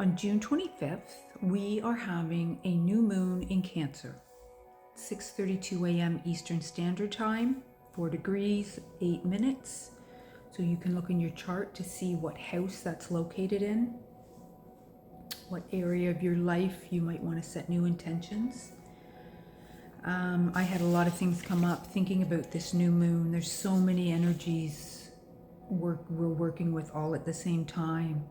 On June 25th, we are having a new moon in Cancer, 6:32 a.m. Eastern Standard Time, 4 degrees, 8 minutes. So you can look in your chart to see what house that's located in, what area of your life you might want to set new intentions. I had a lot of things come up thinking about this new moon. There's so many energies we're working with all at the same time.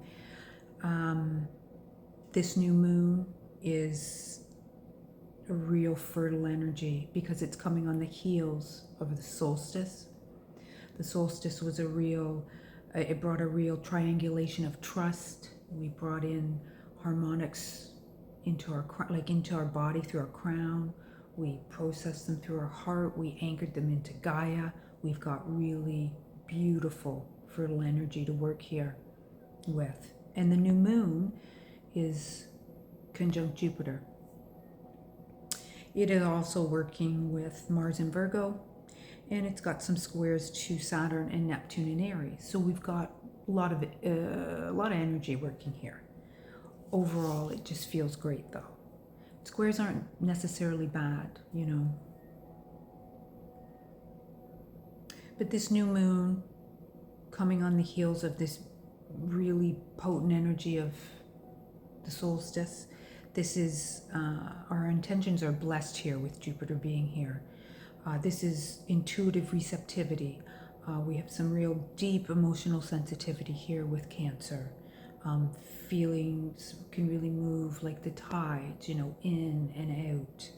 This new moon is a real fertile energy because it's coming on the heels of the solstice. The solstice was it brought a real triangulation of trust. We brought in harmonics into our body through our crown. We processed them through our heart. We anchored them into Gaia. We've got really beautiful fertile energy to work here with. And the new moon is conjunct Jupiter. It is also working with Mars in Virgo, and it's got some squares to Saturn and Neptune in Aries. So we've got a lot of energy working here. Overall, it just feels great though. Squares aren't necessarily bad, you know. But this new moon, coming on the heels of this really potent energy of the solstice, this is, our intentions are blessed here with Jupiter being here. This is intuitive receptivity. We have some real deep emotional sensitivity here with Cancer. Feelings can really move like the tides, you know, in and out.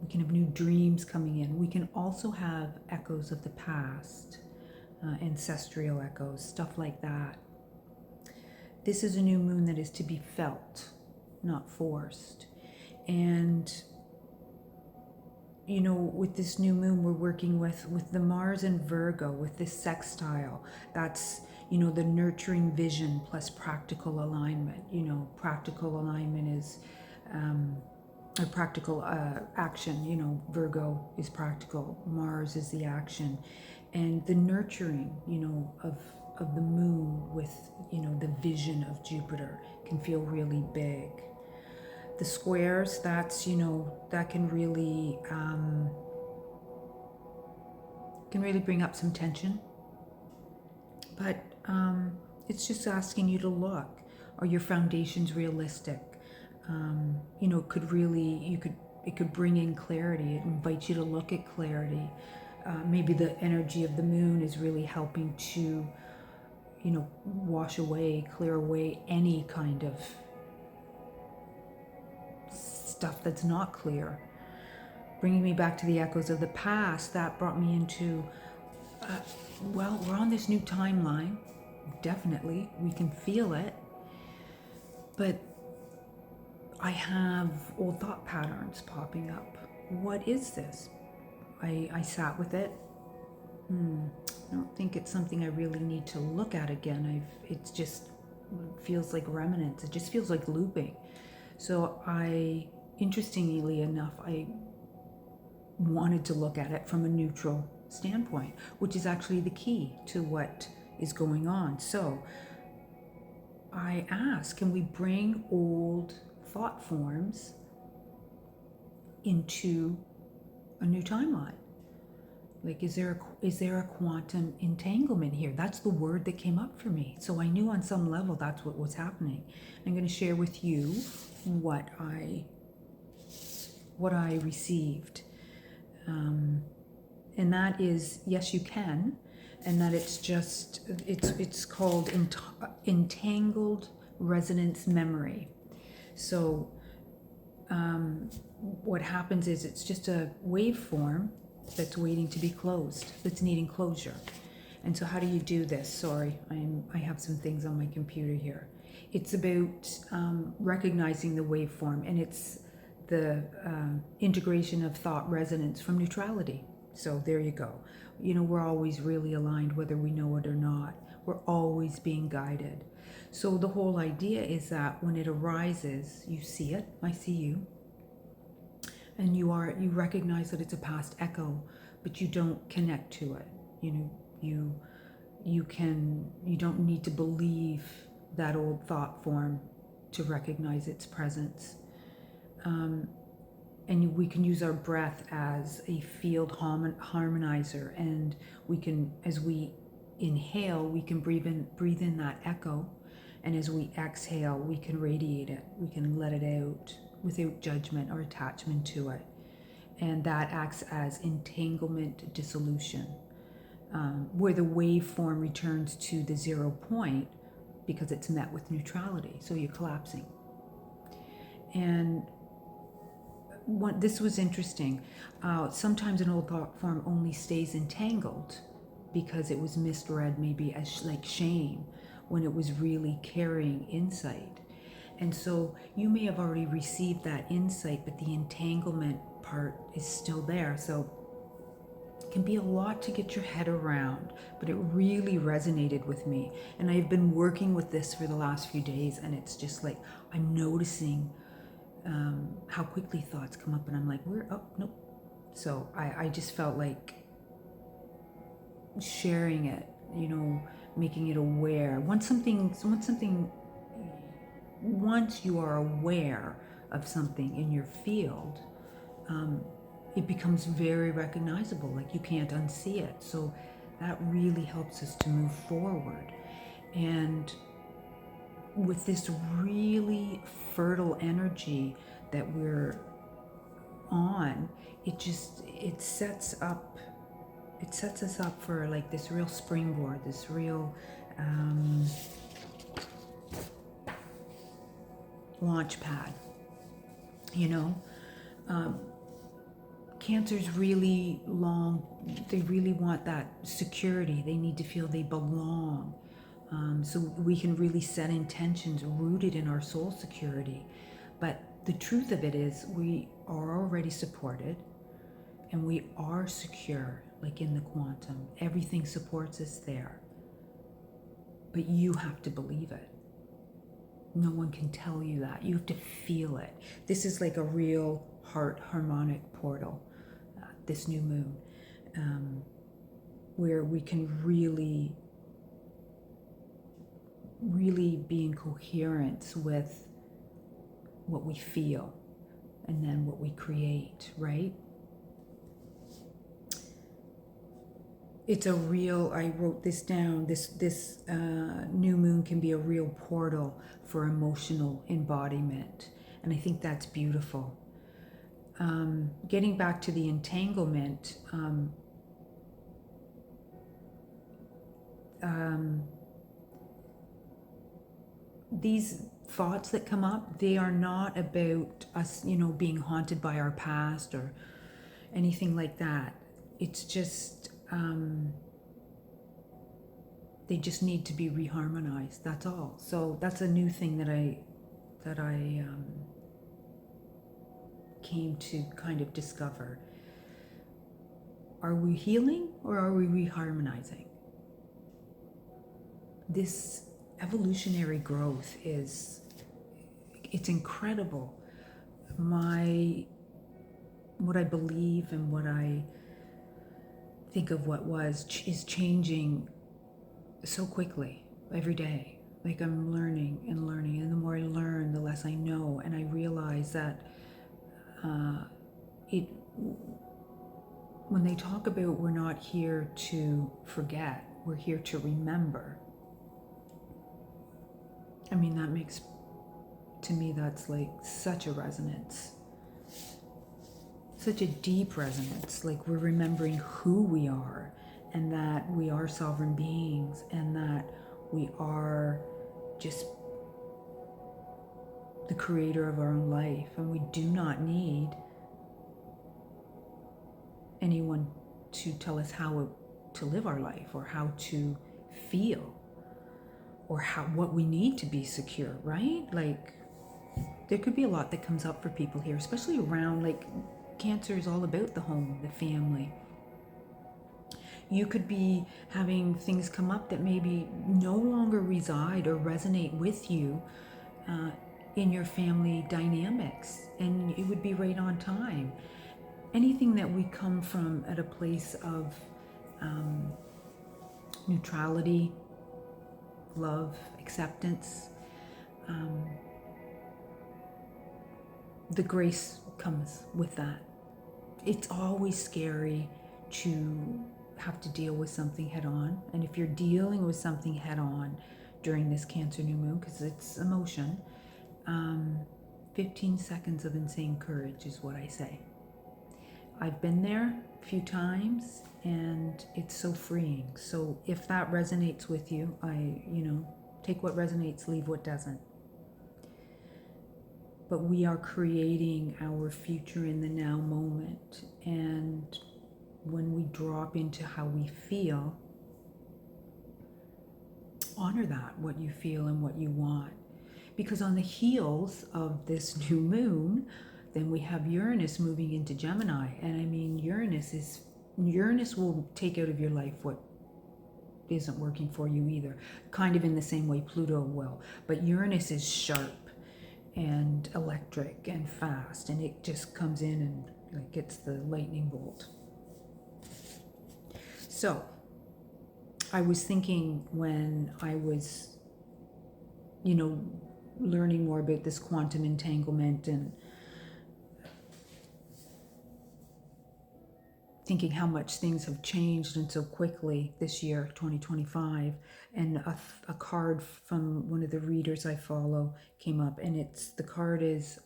We can have new dreams coming in. We can also have echoes of the past, ancestral echoes, stuff like that. This is a new moon that is to be felt, not forced. And, you know, with this new moon, we're working with the Mars and Virgo, with this sextile. That's, you know, the nurturing vision plus practical alignment. You know, practical alignment is a practical action. You know, Virgo is practical, Mars is the action. And the nurturing, you know, of the moon with, you know, the vision of Jupiter can feel really big. The squares, that's, you know, that can really bring up some tension. But it's just asking you to look. Are your foundations realistic? You know, it could bring in clarity. It invites you to look at clarity. Maybe the energy of the moon is really helping to, you know, clear away any kind of stuff that's not clear. Bringing me back to the echoes of the past, that brought me into, well, we're on this new timeline. Definitely, we can feel it. But I have old thought patterns popping up. What is this? I sat with it. I don't think it's something I really need to look at again. It just feels like remnants. It just feels like looping. So interestingly enough, I wanted to look at it from a neutral standpoint, which is actually the key to what is going on. So I ask, can we bring old thought forms into a new timeline? Like, is there a quantum entanglement here? That's the word that came up for me. So I knew on some level that's what was happening. I'm going to share with you what I received. And that is, yes, you can. And that it's called entangled resonance memory. So what happens is it's just a waveform that's waiting to be closed, that's needing closure. And so how do you do this? Sorry, I have some things on my computer here. It's about recognizing the waveform, and it's the integration of thought resonance from neutrality. So there you go. You know, we're always really aligned whether we know it or not. We're always being guided. So the whole idea is that when it arises, you see it, I see you, and you recognize that it's a past echo, but you don't connect to it. You know, you don't need to believe that old thought form to recognize its presence. And we can use our breath as a field harmonizer, and we can, as we inhale, we can breathe in that echo, and as we exhale, we can radiate it, we can let it out without judgment or attachment to it. And that acts as entanglement dissolution, where the waveform returns to the 0 point because it's met with neutrality, so you're collapsing. And this was interesting. Sometimes an old thought form only stays entangled because it was misread maybe as like shame when it was really carrying insight. And so you may have already received that insight, but the entanglement part is still there. So it can be a lot to get your head around, but it really resonated with me. And I've been working with this for the last few days, and it's just like I'm noticing how quickly thoughts come up, and I'm like, nope. So I just felt like sharing it, making it aware. Once you are aware of something in your field, it becomes very recognizable, like you can't unsee it. So that really helps us to move forward. And with this really fertile energy that we're on, it sets us up for like this real springboard, this real launch pad. Cancer's really they really want that security. They need to feel they belong. So we can really set intentions rooted in our soul security. But the truth of it is we are already supported and we are secure, like in the quantum. Everything supports us there. But you have to believe it. No one can tell you that. You have to feel it. This is like a real heart harmonic portal, this new moon, where we can really be in coherence with what we feel and then what we create, right? It's a real, I wrote this down, this new moon can be a real portal for emotional embodiment. And I think that's beautiful. Getting back to the entanglement, these thoughts that come up, they are not about us, being haunted by our past or anything like that. It's just, they just need to be reharmonized. That's all. So that's a new thing that I came to kind of discover. Are we healing or are we reharmonizing? This evolutionary growth it's incredible. What I believe and what I think of what was is changing so quickly every day. Like I'm learning, and the more I learn, the less I know, and I realize that when they talk about we're not here to forget, we're here to remember. I mean, that makes, to me, that's like such a resonance, such a deep resonance. Like we're remembering who we are, and that we are sovereign beings, and that we are just the creator of our own life, and we do not need anyone to tell us how to live our life or how to feel or what we need to be secure, right? Like there could be a lot that comes up for people here, especially around, like, Cancer is all about the home, the family. You could be having things come up that maybe no longer reside or resonate with you in your family dynamics, and it would be right on time. Anything that we come from at a place of neutrality, love, acceptance, the grace comes with that. It's always scary to have to deal with something head on. And if you're dealing with something head on during this Cancer new moon, because it's emotion, 15 seconds of insane courage is what I say. I've been there a few times and it's so freeing. So if that resonates with you, take what resonates, leave what doesn't. But we are creating our future in the now moment. And when we drop into how we feel, honor that, what you feel and what you want. Because on the heels of this new moon, then we have Uranus moving into Gemini. And I mean, Uranus will take out of your life what isn't working for you either. Kind of in the same way Pluto will. But Uranus is sharp and electric and fast, and it just comes in and like gets the lightning bolt. So I was thinking when I was, learning more about this quantum entanglement and thinking how much things have changed and so quickly this year, 2025, and a card from one of the readers I follow came up, and the card is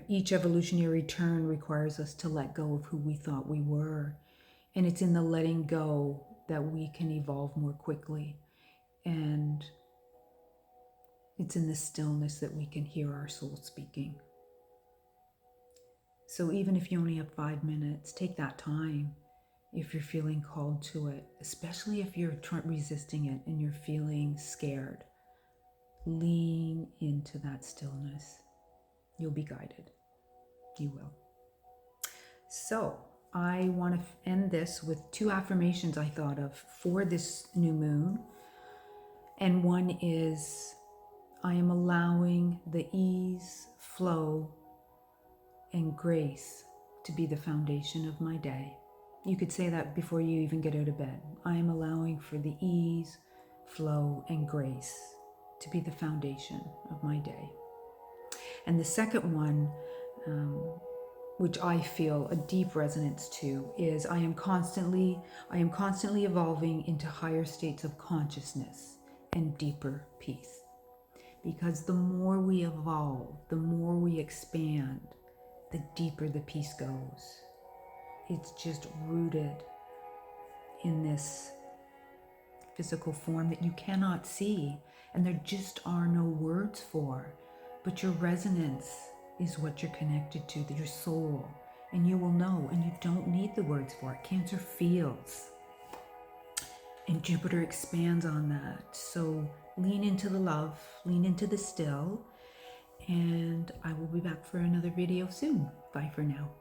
each evolutionary turn requires us to let go of who we thought we were, and it's in the letting go that we can evolve more quickly, and it's in the stillness that we can hear our soul speaking. So even if you only have 5 minutes, take that time if you're feeling called to it, especially if you're resisting it and you're feeling scared. Lean into that stillness. You'll be guided. You will. So I want to end this with 2 affirmations I thought of for this new moon. And one is, I am allowing the ease, flow, and grace to be the foundation of my day. You could say that before you even get out of bed. I am allowing for the ease, flow, and grace to be the foundation of my day. And the second one, which I feel a deep resonance to, is I am constantly evolving into higher states of consciousness and deeper peace. Because the more we evolve, the more we expand, the deeper the peace goes. It's just rooted in this physical form that you cannot see, and there just are no words for. But your resonance is what you're connected to, your soul, and you will know, and you don't need the words for it. Cancer feels, and Jupiter expands on that. So lean into the love, lean into the still, and I will be back for another video soon. Bye for now.